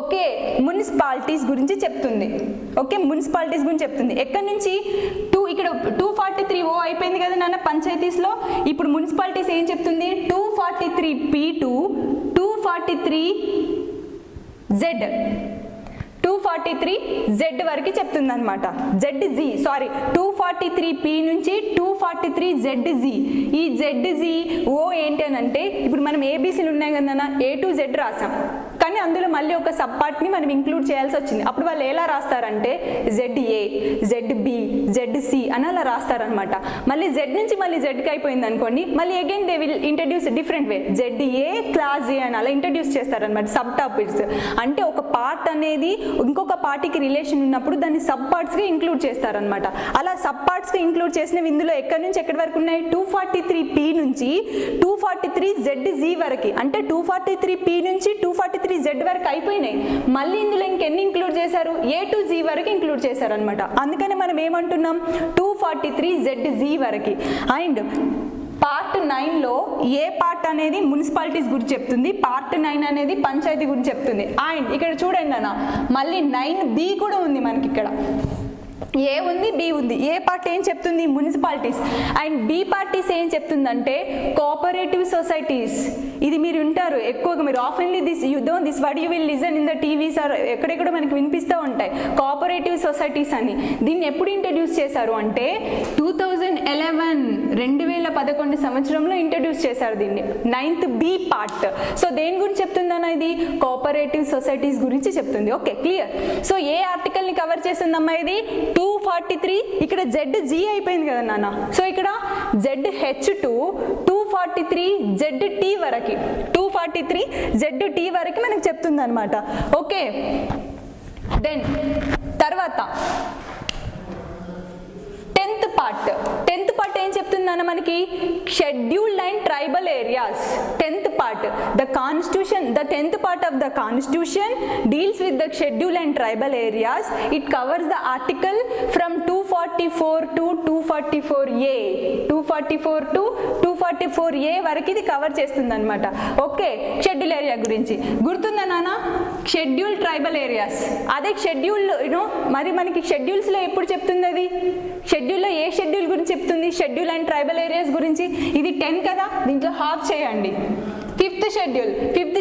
Okay, municipalities గురించి చెప్తుంది. Okay, municipalities గురించి చెప్తుంది. ఎక్కడి నుంచి? ఇక్కడ 243O అయిపోయింది కదా నాన్న పంచాయతీస్లో. ఇప్పుడు మున్సిపాలిటీస్ ఏం చెప్తుంది? 243P to 243Z. 243Z వరకు చెప్తుంది అనమాట. ZZ 243P నుంచి 243ZZ. ఈ ZZ O ఏంటి అని అంటే, ఇప్పుడు మనం ABCలు ఉన్నాయి కదా, A to Z రాసాం కానీ అందులో మళ్ళీ ఒక సబ్ పార్ట్ని మనం ఇంక్లూడ్ చేయాల్సి వచ్చింది. అప్పుడు వాళ్ళు ఎలా రాస్తారంటే ZA, ZB, ZC అని అలా రాస్తారనమాట. మళ్ళీ Z నుంచి మళ్ళీ Zకి అయిపోయింది అనుకోండి, మళ్ళీ again they will introduce different way, ZA class A అని అలా ఇంట్రడ్యూస్ చేస్తారనమాట సబ్ టాపిక్స్. అంటే ఒక పార్ట్ అనేది ఇంకొక పార్టీకి రిలేషన్ ఉన్నప్పుడు దాన్ని సబ్ పార్ట్స్గా ఇంక్లూడ్ చేస్తారనమాట. అలా సబ్ పార్ట్స్గా ఇంక్లూడ్ చేసినవి ఇందులో ఎక్కడి నుంచి ఎక్కడి వరకు ఉన్నాయి, 243P నుంచి 243ZZ వరకు, అంటే 243P నుంచి 243Z వరకు అయిపోయినాయి. మళ్ళీ ఇందులో ఇంకెన్ని ఇంక్లూడ్ చేశారు, A to Z వరకు ఇంక్లూడ్ చేశారు అనమాట. అందుకని మనం ఏమంటున్నాం 243ZZ వరకు. అండ్ పార్ట్ 9లో ఏ పార్ట్ అనేది మున్సిపాలిటీస్ గురించి చెప్తుంది, పార్ట్ 9 అనేది పంచాయతీ గురించి చెప్తుంది. అండ్ ఇక్కడ చూడండి అన్న, మళ్ళీ 9B కూడా ఉంది మనకి. ఇక్కడ ఏ ఉంది, బి ఉంది. ఏ పార్ట్ ఏం చెప్తుంది, మున్సిపాలిటీస్. అండ్ బి పార్టీస్ ఏం చెప్తుందంటే కోఆపరేటివ్ సొసైటీస్. ఇది మీరు వింటారు ఎక్కువగా, మీరు ఆఫెన్లీ this word you will listen in the TVs or ఎక్కడెక్కడ మనకి వినిపిస్తూ ఉంటాయి కోఆపరేటివ్ సొసైటీస్ అని. దీన్ని ఎప్పుడు ఇంట్రడ్యూస్ చేశారు అంటే 2011 సంవత్సరంలో ఇంట్రడ్యూస్ చేశారు దీన్ని, 9th B పార్ట్. సో దేని గురించి చెప్తుందన్న, ఇది కోఆపరేటివ్ సొసైటీస్ గురించి చెప్తుంది. Okay, clear. సో ఏ ఆర్టికల్ని కవర్ చేస్తుందమ్మా, ఇది 243. ఇక్కడ ZG అయిపోయింది కదా నాన్న, సో ఇక్కడ ZH2 243ZT వరకు, 243ZT వరకు మనకు చెప్తుంది అనమాట. ఓకే, దెన్ తర్వాత 10th పార్ట్ ఏం చెప్తుందన్న మనకి, scheduled and tribal areas. 10th part the constitution, the 10th part of the constitution deals with the schedule and tribal areas. It covers the article from 244 to 244A, 244 to 244A వరకు ఇది cover చేస్తుంది అనమాట. Okay, schedule area గురించి గుర్తుందా నాన్న, schedule tribal areas. అదే schedule మరి మనకి షెడ్యూల్స్లో ఎప్పుడు చెప్తుంది, అది షెడ్యూల్లో ఏ షెడ్యూల్ గురించి చెప్తుంది, షెడ్యూల్ అండ్ ట్రైబల్ ఏరియాస్ గురించి. ఇది 10 కదా, దీంట్లో హాఫ్ చేయండి. 5th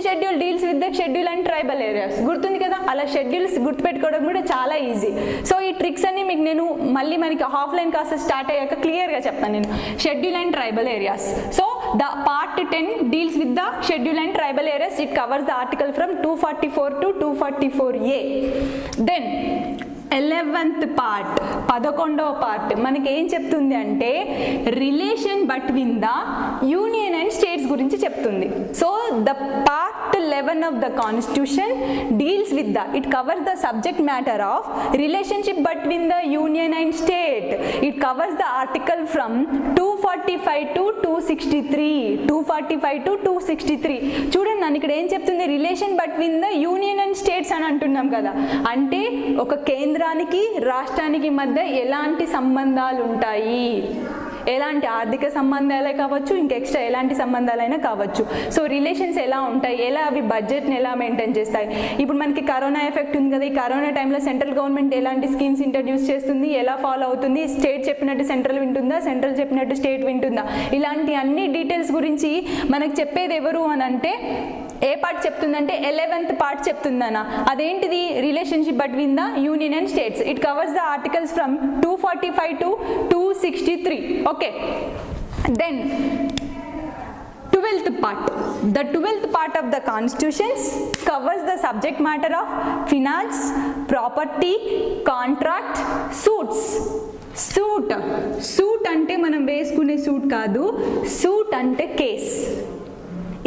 schedule deals with the schedule and tribal areas. గుర్తుంది కదా, అలా షెడ్యూల్స్ గుర్తుపెట్టుకోవడం కూడా చాలా ఈజీ. సో ఈ ట్రిక్స్ అన్ని మీకు నేను మళ్ళీ మనకి ఆఫ్లైన్ క్లాసెస్ స్టార్ట్ అయ్యాక క్లియర్గా చెప్తాను నేను. Schedule and tribal areas. So the part 10 deals with the schedule and tribal areas. It covers the article from 244 to 244A. Then 11th part, 11వ పార్ట్ మనకి ఏం చెప్తుంది అంటే relation between the union and states గురించి చెప్తుంది. So the part 11 of the constitution deals with the, it covers the subject matter of relationship between the union and state. It covers the article from 245 to 263, 245 to 263. చూడండి నన్ను ఇక్కడ ఏం చెప్తుంది, relation between the union and states అని అంటున్నాం కదా, అంటే ఒక కేంద్రానికి రాష్ట్రానికి మధ్య ఎలాంటి సంబంధాలు ఉంటాయి, ఎలాంటి ఆర్థిక సంబంధాలే కావచ్చు, ఇంకా ఎక్స్ట్రా ఎలాంటి సంబంధాలైనా కావచ్చు. సో రిలేషన్స్ ఎలా ఉంటాయి, ఎలా అవి బడ్జెట్ని ఎలా మెయింటైన్ చేస్తాయి. ఇప్పుడు మనకి కరోనా ఎఫెక్ట్ ఉంది కదా, ఈ కరోనా టైంలో సెంట్రల్ గవర్నమెంట్ ఎలాంటి స్కీమ్స్ ఇంట్రడ్యూస్ చేస్తుంది, ఎలా ఫాలో అవుతుంది, స్టేట్ చెప్పినట్టు సెంట్రల్ వింటుందా, సెంట్రల్ చెప్పినట్టు స్టేట్ వింటుందా, ఇలాంటి అన్ని డీటెయిల్స్ గురించి మనకు చెప్పేది ఎవరు అని అంటే ఏ పార్ట్ చెప్తుందంటే 11th పార్ట్ చెప్తుందన్న. అదేంటిది, relationship between the union and states. It covers the articles from 245 to 263. Okay, then 12th part. The 12th part of the constitutions covers the subject matter of finance, property, contract, suits. Suit అంటే మనం వేసుకునే suit కాదు, suit అంటే case.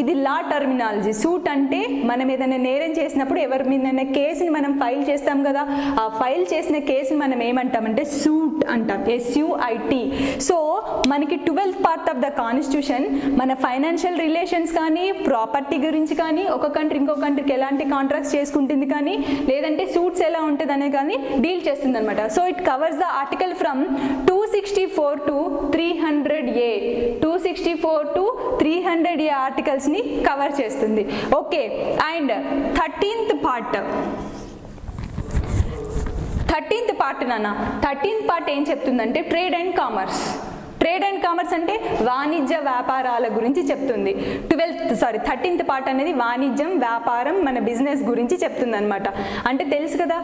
ఇది లా terminology. Suit అంటే మనం ఏదైనా నేరం చేసినప్పుడు ఎవరి మీద కేసుని మనం ఫైల్ చేస్తాం కదా, ఆ ఫైల్ చేసిన కేసుని మనం ఏమంటామంటే సూట్ అంటాం, SUIT. సో మనకి 12th part of the constitution మన ఫైనాన్షియల్ రిలేషన్స్ కానీ, ప్రాపర్టీ గురించి కానీ, ఒక కంట్రీ ఇంకో కంట్రీకి ఎలాంటి కాంట్రాక్ట్స్ చేసుకుంటుంది కానీ, లేదంటే సూట్స్ ఎలా ఉంటుంది అనేది కానీ డీల్ చేస్తుంది అనమాట. So it covers the article from 264 to 300A, 264 to 300A articles ని కవర్ చేస్తుంది. ఓకే, అండ్ 13th పార్ట్ నాన్న, 13th పార్ట్ ఏం చెప్తుందంటే trade and commerce. Trade and commerce అంటే వాణిజ్య వ్యాపారాల గురించి చెప్తుంది. 13th పార్ట్ అనేది వాణిజ్యం వ్యాపారం మన బిజినెస్ గురించి చెప్తుంది అనమాట. అంటే తెలుసు కదా,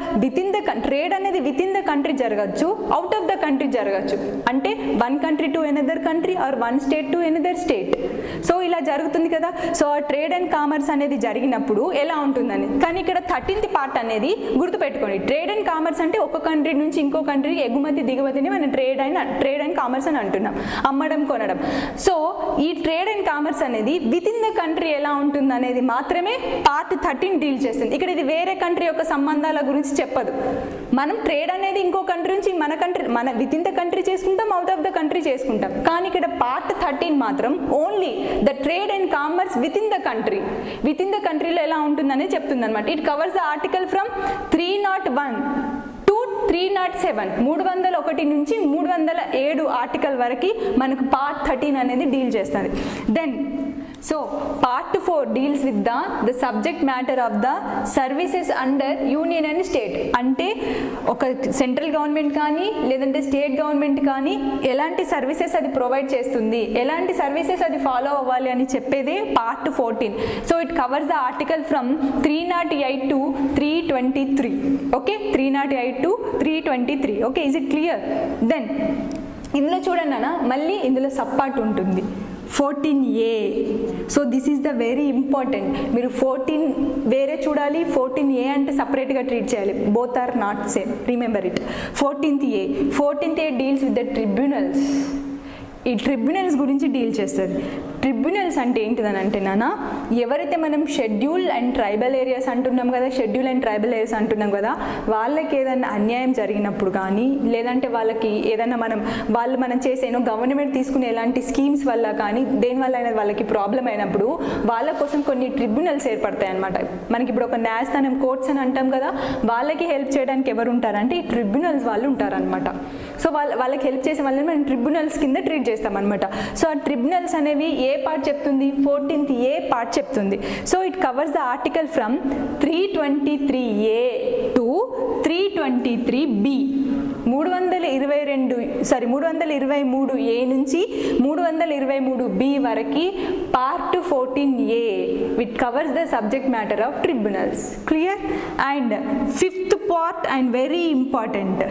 ట్రేడ్ అనేది విత్ ఇన్ ద కంట్రీ జరగచ్చు, అవుట్ ఆఫ్ ద కంట్రీ జరగచ్చు. అంటే one country to another country or one state to another state. So ఇలా జరుగుతుంది కదా. సో ఆ ట్రేడ్ అండ్ కామర్స్ అనేది జరిగినప్పుడు ఎలా ఉంటుందని. కానీ ఇక్కడ 13th పార్ట్ అనేది గుర్తుపెట్టుకోండి. ట్రేడ్ అండ్ కామర్స్ అంటే ఒక కంట్రీ నుంచి ఇంకో కంట్రీకి ఎగుమతి దిగుమతిని మనం ట్రేడ్ అండ్ కామర్స్ అని అంటున్నాం, అమ్మడం కొనడం. సో ఈ ట్రేడ్ అండ్ కామర్స్ అనేది విత్ ఇన్ ద కంట్రీ ఎలా ఉంటుంది అనేది మాత్రమే పార్ట్ 13 డీల్ చేస్తుంది. ఇక్కడ ఇది వేరే కంట్రీ యొక్క సంబంధాల గురించి చెప్పదు. మనం ట్రేడ్ అనేది ఇంకో కంట్రీ నుంచి మన విత్ ఇన్ ద కంట్రీ చేసుకుంటాం, అవుట్ ఆఫ్ ద కంట్రీ చేసుకుంటాం. కానీ ఇక్కడ పార్ట్ 13 మాత్రం only the trade and commerce with in the country, with in the కంట్రీలో ఎలా ఉంటుందని చెప్తుంది అనమాట. It covers the article from 301 to 307, 301 నుంచి 307 ఆర్టికల్ వరకు మనకు పార్ట్ 13 అనేది డీల్ చేస్తుంది. Then so part 4 deals with the subject matter of the services under union and state. అంటే ఒక సెంట్రల్ గవర్నమెంట్ కానీ లేదంటే స్టేట్ గవర్నమెంట్ కానీ ఎలాంటి సర్వీసెస్ అది ప్రొవైడ్ చేస్తుంది, ఎలాంటి సర్వీసెస్ అది ఫాలో అవ్వాలి అని చెప్పేదే part 14. So it covers the article from 308 to 323. Okay, 308 to 323. Okay, is it clear? Then ఇందులో చూడండి అన్న, మళ్ళీ ఇందులో సబ్ పార్ట్ ఉంటుంది 14A. So this is the very important. మీరు 14 వేరే చూడాలి, 14A అంటే సపరేట్గా ట్రీట్ చేయాలి. Both are not same, remember it. 14th A deals with the tribunals. ఈ ట్రిబ్యునల్స్ గురించి డీల్ చేస్తుంది. ట్రిబ్యునల్స్ అంటే ఏంటిదని అంటే నాన్న, ఎవరైతే మనం షెడ్యూల్ అండ్ ట్రైబల్ ఏరియాస్ అంటున్నాం కదా, షెడ్యూల్ అండ్ ట్రైబల్ ఏరియాస్ అంటున్నాం కదా, వాళ్ళకి ఏదైనా అన్యాయం జరిగినప్పుడు కానీ లేదంటే వాళ్ళకి ఏదైనా మనం చేసేనో గవర్నమెంట్ తీసుకునే ఎలాంటి స్కీమ్స్ వల్ల కానీ దేనివల్ల అయినా వాళ్ళకి ప్రాబ్లం అయినప్పుడు వాళ్ళ కోసం కొన్ని ట్రిబ్యునల్స్ ఏర్పడతాయి అనమాట. మనకి ఇప్పుడు ఒక న్యాయస్థానం కోర్ట్స్ అని అంటాం కదా, వాళ్ళకి హెల్ప్ చేయడానికి ఎవరు ఉంటారంటే ఈ ట్రిబ్యునల్స్ వాళ్ళు ఉంటారనమాట. సో వాళ్ళకి హెల్ప్ చేసే వాళ్ళని మనం ట్రిబ్యునల్స్ కింద ట్రీట్ చేస్తాం అనమాట. సో ఆ ట్రిబ్యునల్స్ అనేవి ఏ పార్ట్ చెప్తుంది? 14th A పార్ట్ చెప్తుంది. So it covers the article from 323A to 323B. 323A నుంచి 323B వరకు part 14A which covers the subject matter of tribunals. Clear? And 5th part and very important,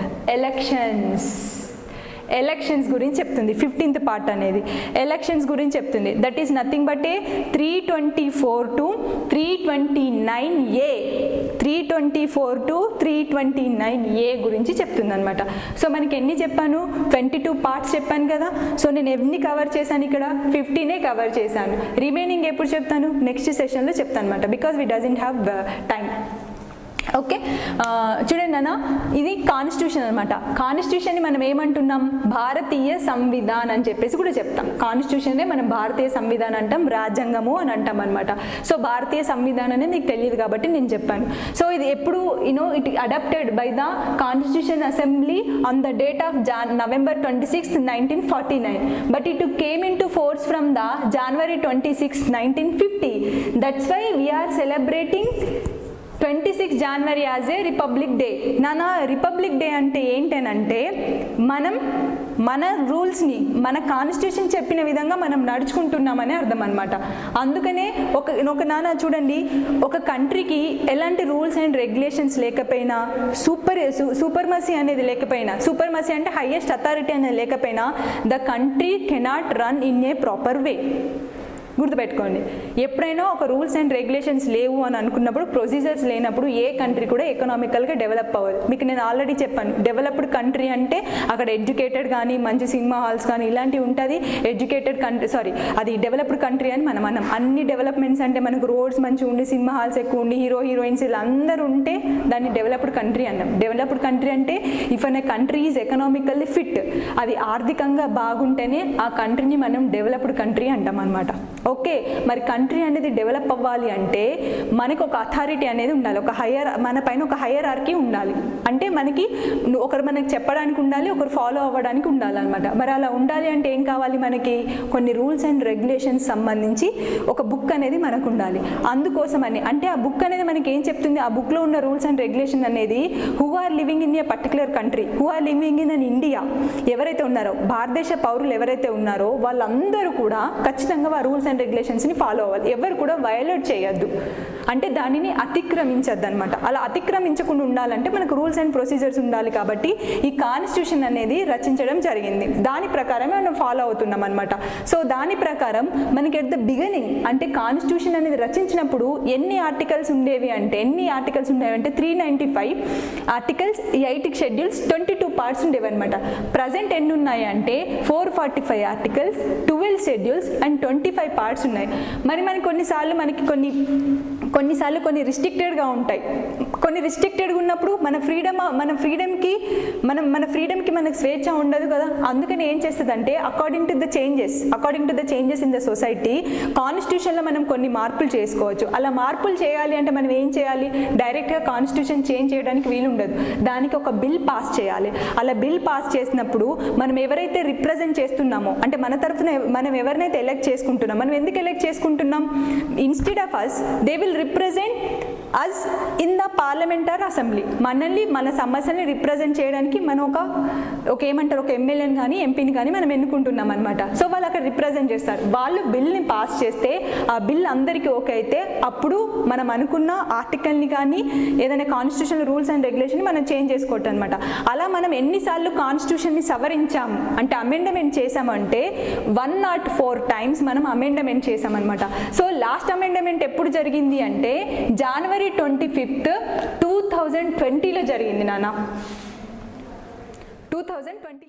elections గురించి చెప్తుంది. 15th part అనేది elections గురించి చెప్తుంది. That is nothing but A 324 to 329A. 324 to 329A గురించి చెప్తుంది అనమాట. సో మనకి ఎన్ని చెప్పాను? 22 పార్ట్స్ చెప్పాను కదా. సో నేను ఎన్ని కవర్ చేశాను? ఇక్కడ 15 కవర్ చేశాను. రిమైనింగ్ ఎప్పుడు చెప్తాను? నెక్స్ట్ సెషన్లో చెప్తాను అనమాట, because we doesn't have time. Okay, చూడండి అన్న, ఇది కాన్స్టిట్యూషన్ అనమాట. కాన్స్టిట్యూషన్ని మనం ఏమంటున్నాం? భారతీయ సంవిధానం అని చెప్పేసి కూడా చెప్తాం. కాన్స్టిట్యూషన్నే మనం భారతీయ సంవిధానం అంటాం, రాజ్యాంగము అని అంటాం అనమాట. సో భారతీయ సంవిధానం అనేది మీకు తెలియదు కాబట్టి నేను చెప్పాను. సో ఇది ఎప్పుడు it adopted by the constitution assembly on the date of November 26, 1949, but it came into force from the January 26, 1950. That's why we are celebrating 26 January as a republic day. నానా, republic day అంటే ఏంటనంటే మన రూల్స్ని మన constitution చెప్పిన విధంగా మనం నడుచుకుంటున్నామని అర్థం అనమాట. అందుకనే ఒక నాన్న చూడండి, ఒక కంట్రీకి ఎలాంటి రూల్స్ అండ్ రెగ్యులేషన్స్ లేకపోయినా, సూపర్మసీ అనేది లేకపోయినా, సూపర్మసీ అంటే హైయెస్ట్ అథారిటీ అనేది లేకపోయినా, the country cannot run in a proper way. గుర్తుపెట్టుకోండి, ఎప్పుడైనా ఒక రూల్స్ అండ్ రెగ్యులేషన్స్ లేవు అని అనుకున్నప్పుడు, ప్రొసీజర్స్ లేనప్పుడు ఏ కంట్రీ కూడా ఎకనామికల్గా డెవలప్ అవ్వదు. మీకు నేను ఆల్రెడీ చెప్పాను, డెవలప్డ్ కంట్రీ అంటే అక్కడ ఎడ్యుకేటెడ్ కానీ మంచి సినిమా హాల్స్ కానీ ఇలాంటివి ఉంటుంది. అది డెవలప్డ్ కంట్రీ అని మనం అన్ని డెవలప్మెంట్స్ అంటే మనకు రోడ్స్ మంచిగా ఉండి, సినిమా హాల్స్ ఎక్కువ ఉండి, హీరోయిన్స్ ఇలా అందరూ ఉంటే దాన్ని డెవలప్డ్ కంట్రీ అన్నాం. డెవలప్డ్ కంట్రీ అంటే if an country is economically fit, అది ఆర్థికంగా బాగుంటేనే ఆ కంట్రీని మనం డెవలప్డ్ కంట్రీ అంటాం అనమాట. ఓకే, మరి కంట్రీ అనేది డెవలప్ అవ్వాలి అంటే మనకు ఒక అథారిటీ అనేది ఉండాలి, మన పైన ఒక హైయరార్కీ ఉండాలి. అంటే ఒకరు మనకి చెప్పడానికి ఉండాలి, ఒకరు ఫాలో అవ్వడానికి ఉండాలన్నమాట. మరి అలా ఉండాలి అంటే ఏం కావాలి, మనకి కొన్ని రూల్స్ అండ్ రెగ్యులేషన్స్ సంబంధించి ఒక బుక్ అనేది మనకు ఉండాలి. అందుకోసమని అంటే ఆ బుక్ అనేది మనకి ఏం చెప్తుంది, ఆ బుక్లో ఉన్న రూల్స్ అండ్ రెగ్యులేషన్ అనేది who are living in a particular country, who are living in an India, ఎవరైతే ఉన్నారో భారతదేశ పౌరులు ఎవరైతే ఉన్నారో వాళ్ళందరూ కూడా ఖచ్చితంగా ఆ రూల్స్ అండ్ రెగ్యులేషన్స్ని ఫాలో అవ్వాలి. ఎవరు కూడా వయలేట్ చేయొద్దు, అంటే దానిని అతిక్రమించద్దు అనమాట. అలా అతిక్రమించకుండా ఉండాలంటే మనకు రూల్స్ అండ్ ప్రొసీజర్స్ ఉండాలి. కాబట్టి ఈ కాన్స్టిట్యూషన్ అనేది రచించడం జరిగింది, దాని ప్రకారమే మనం ఫాలో అవుతున్నాం అనమాట. సో దాని ప్రకారం మనకి ఎట్ ద బిగినింగ్ అంటే కాన్స్టిట్యూషన్ అనేది రచించినప్పుడు ఎన్ని ఆర్టికల్స్ ఉండేవి అంటే 395 ఆర్టికల్స్, 8 షెడ్యూల్స్, 22 పార్ట్స్ ఉండేవి అనమాట. ప్రజెంట్ ఎన్ని ఉన్నాయి అంటే 445 ఆర్టికల్స్, 12 షెడ్యూల్స్ అండ్ 25 పార్ట్స్ ఉన్నాయి. మరి మనకి కొన్నిసార్లు కొన్ని రిస్ట్రిక్టెడ్గా ఉంటాయి. కొన్ని రిస్ట్రిక్టెడ్గా ఉన్నప్పుడు మన ఫ్రీడమ్కి మనకు స్వేచ్ఛ ఉండదు కదా. అందుకని ఏం చేస్తుందంటే according to the changes in the society కాన్స్టిట్యూషన్లో మనం కొన్ని మార్పులు చేసుకోవచ్చు. అలా మార్పులు చేయాలి అంటే మనం ఏం చేయాలి, డైరెక్ట్గా కాన్స్టిట్యూషన్ చేంజ్ చేయడానికి వీలుండదు, దానికి ఒక బిల్ పాస్ చేయాలి. అలా బిల్ పాస్ చేసినప్పుడు మనం ఎవరైతే రిప్రజెంట్ చేస్తున్నామో అంటే మన తరఫున మనం ఎవరినైతే ఎలెక్ట్ చేసుకుంటున్నాం, మనం ఎందుకు ఎలెక్ట్ చేసుకుంటున్నాం, instead of us they will represent us in the parliament or assembly. మనల్ని మన సమస్యల్ని రిప్రజెంట్ చేయడానికి మనం ఒక ఎమ్మెల్యేని కానీ ఎంపీని కానీ మనం ఎన్నుకుంటున్నాం అనమాట. సో వాళ్ళు అక్కడ రిప్రజెంట్ చేస్తారు. వాళ్ళు బిల్ని పాస్ చేస్తే ఆ బిల్ అందరికీ ఓకే అయితే అప్పుడు మనం అనుకున్న ఆర్టికల్ని కానీ ఏదైనా కాన్స్టిట్యూషన్ రూల్స్ అండ్ రెగ్యులేషన్ మనం చేంజ్ చేసుకోవచ్చు అనమాట. అలా మనం ఎన్నిసార్లు కాన్స్టిట్యూషన్ని సవరించాం అంటే అమెండ్మెంట్ చేసామంటే 104 టైమ్స్ మనం అమెండ్మెంట్ చేసామన్నమాట. సో లాస్ట్ అమెండ్మెంట్ ఎప్పుడు జరిగింది అంటే January 25, 2020లో జరిగింది నాన్న. 2020